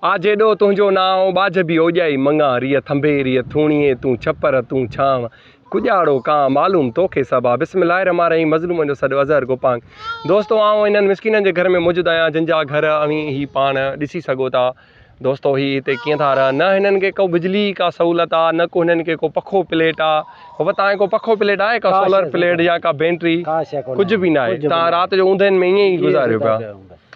आज एॾो तुंहिंजो नाव बाज बि ओॼाई मंगा रिय थंभे रिय थूणीअ तूं छपर तूं छांव कुॼाड़ो कां मालूम तोखे सभा बिस्मिल्लाहिर्रहमानिर्रहीम मज़लूमनि जो सॾु अज़हर गुपांग। दोस्तो आउं इन्हनि मिसकिननि जे घर में मौजूदु आहियां जिन जा घर ही पाण ॾिसी सघो था। दोस्तो ही हिते कीअं था रहनि, न हिननि खे को बिजली का सहूलियत आहे, न को हिननि खे को पखो प्लेट आहे। बाबा तव्हांखे को पखो प्लेट आहे का सोलर प्लेट या का बैटरी कुझु बि न आहे? तव्हां राति जो ऊंदनि में ईअं ई गुज़ारियो पिया।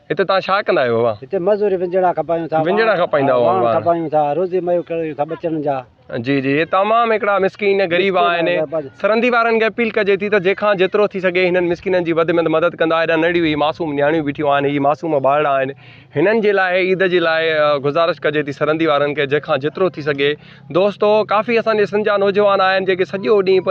हिते तव्हां छा कंदा आहियो बाबा? हिते मज़दूरी विंजड़ा खपायूं था, विंजड़ा खपाईंदा हुआ खपायूं था, रोज़ी मयो करियूं था बचनि जा। जी जी, ये तमामु हिकिड़ा मिसकिन ग़रीब आहिनि। सरंदी वारनि खे अपील कजे थी त जंहिंखां जेतिरो थी सघे हिननि मिसकिननि जी वधि में वधि मदद कंदा। हेॾा नंढियूं ही मासूम नियाणियूं बीठियूं आहिनि, ही मासूम ॿारड़ा आहिनि। हिननि जे लाइ ईद जे लाइ गुज़ारिश कजे थी सरंदी वारनि खे जंहिंखां जेतिरो थी सघे। दोस्तो काफ़ी असांजे सिंध जा नौजवान आहिनि जेके सॼो ॾींहुं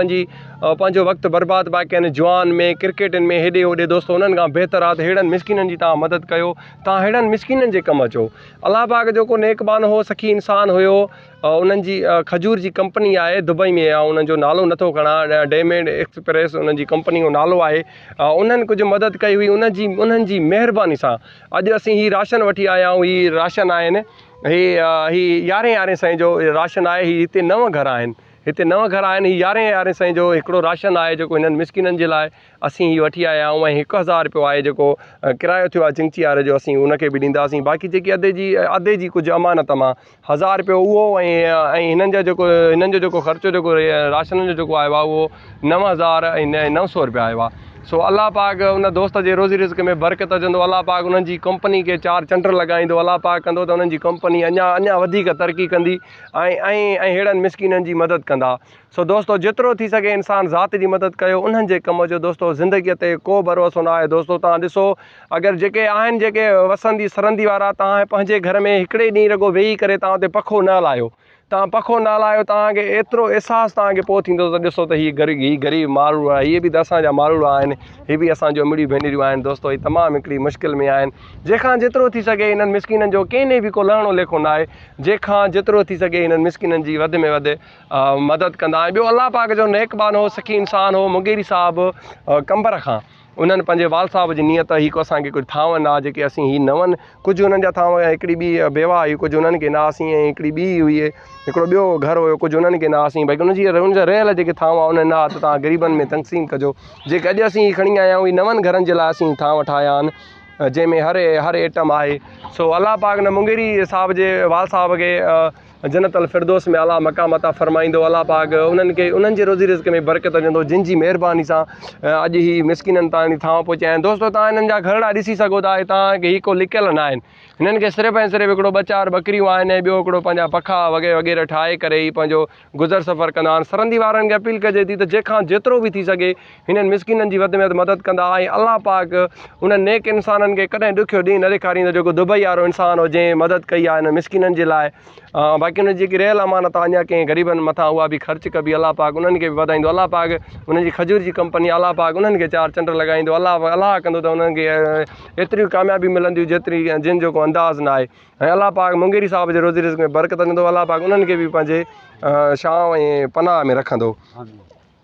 पंहिंजो वक़्तु बर्बादु पिया कनि जुआन में, क्रिकेटनि में, हेॾे होॾे। दोस्तो उन्हनि खां बहितर आहे त अहिड़नि मिसकिननि जी तव्हां मदद कयो, तव्हां अहिड़नि मिसकिननि जे कमु अचो। अलाह पाक जेको नेकबान हो, सखी इंसान हुयो, उन्हनि जी खजूर जी कंपनी आहे दुबई में, उन्हनि जो नालो नथो खणा, डायमंड एक्सप्रेस उन्हनि जी कंपनी जो नालो आहे। उन्हनि कुझु मदद कई हुई, उन्हनि जी महिरबानी सां अॼु असीं ही राशन वठी आया आहियूं। ही राशन आहिनि, ही 11 सौ जो राशन आहे। ही हिते 9 घर आहिनि, हिते 9 घर आहिनि। ही 11 सौ जो हिकिड़ो राशन आहे जेको हिननि मिसकिननि जे लाइ असीं ही वठी आया आहियूं। ऐं 1000 रुपयो आहे जेको किरायो थियो आहे चिंची वारे जो, असीं उनखे बि ॾींदासीं। बाक़ी जेकी अधे जी कुझु अमानत मां 1000 रुपयो उहो, ऐं हिननि जो जेको ख़र्चो जेको राशन जो जेको आयो आहे उहो 9900 रुपया आयो आहे। सो अलाह पाक उन दोस्त जे रोज़ी रिज़्क़ में बरकत अचंदो। अलाह पाक उन्हनि जी कंपनी खे 4 चंड लॻाईंदो। अलाह पाक कंदो त उन्हनि जी कंपनी अञा वधीक तरक़ी कंदी ऐं अहिड़नि मिसकिननि जी मदद कंदा। सो दोस्तो जेतिरो थी सघे इंसान ज़ात जी मदद कयो, उन्हनि जे कम जो। दोस्तो ज़िंदगीअ ते को भरोसो न आहे। दोस्तो तव्हां ॾिसो, अगरि जेके आहिनि जेके वसंदी सरंदी वारा, तव्हां पंहिंजे घर में हिकिड़े ॾींहुं रुॻो वेही करे तव्हां उते पखो न हलायो, तव्हांखे एतिरो अहसासु तव्हांखे पोइ थींदो त ॾिसो त ही ग़रीब माण्हू आहे, इहे बि त असांजा माण्हू आहिनि, हे बि असांजो अमिड़ियूं भेनरियूं आहिनि। दोस्तो ही तमामु हिकिड़ी मुश्किल में आहिनि। जंहिंखां जेतिरो थी सघे हिननि मिसकिननि जो कंहिं बि को लहिणो लेखो न आहे। जंहिंखां जेतिरो थी सघे हिननि मिसकिननि जी वधि में वधि मदद कंदा। ऐं ॿियो अलाह पाक जो नेकबान हो, सखी इंसान हो, मुंगेरी साहिबु कंबर खां उन्हनि पंहिंजे वाल साहिब जी नियत ही को असांखे कुझु थांव न जेके असीं ही न वञ, कुझु हुननि जा थांव, हिकिड़ी ॿी बेवा हुई, कुझु हुननि खे न हुआसीं, ऐं हिकिड़ी ॿी हुई, हिकिड़ो ॿियो घर हुयो, कुझु हुननि खे न हुआसीं। भई उनजा रहियल जेके थांव आहे उन्हनि न त तव्हां ग़रीबनि में तक़सीम कजो। जेके अॼु असीं खणी आया आहियूं, 9 घरनि जे लाइ असीं थांव ठाहिया आहिनि जंहिंमें हर एटम आहे। सो अलाह पाक न मुंगेरी साहिब जे वाल साहिब खे जन्नतुल फिरदौस में अलाह मक़ाम अता फरमाईंदो। अलाह पाक उन्हनि जे रोज़ी रिज़्क़ में बरकत अचंदो, जिन जी महिरबानी सां अॼु ही मिसकिननि ताईं थांव पहुचा आहिनि। दोस्तो तव्हां हिननि जा घरड़ा ॾिसी सघो था, तव्हांखे ही को लिकियल न आहिनि। हिननि खे सिर्फ़ु ऐं सिर्फ़ु हिकिड़ो 2-4 बकरियूं आहिनि ऐं ॿियो हिकिड़ो पंहिंजा पखा वग़ैरह ठाहे करे ही पंहिंजो गुज़र सफ़र कंदा आहिनि। सरंदी वारनि खे अपील कजे थी त जंहिंखां जेतिरो बि थी सघे हिननि मिसकिननि जी वधि में वधि मदद कंदा। ऐं अलाह पाक उन्हनि नेक इंसाननि खे कॾहिं ॾुखियो ॾींहुं न ॾेखारींदो जेको दुबई वारो इंसान हो जंहिं मदद कई आहे हिन मिसकिननि जे लाइ। बाक़ी उन जेकी रहियल अमानत आहे अञा कंहिं ग़रीबनि मथां उहा बि ख़र्च कबी। अलाह पाक उन्हनि खे बि वधाईंदो। अलाह पाक उन्हनि जी खजूर जी कंपनी, अलाह पाक उन्हनि खे 4 चंड लॻाईंदो। अलाह कंदो त उन्हनि खे एतिरियूं कामयाबी मिलंदियूं जेतिरी जिन जो को अंदाज़ न आहे। ऐं अलाह पाक मुंगेरी साहिब जे रोज़ी रिज़्क़ में बरकत ॾींदो। अलाह पाक उन्हनि खे बि पंहिंजे छांव ऐं पनाह में रखंदो।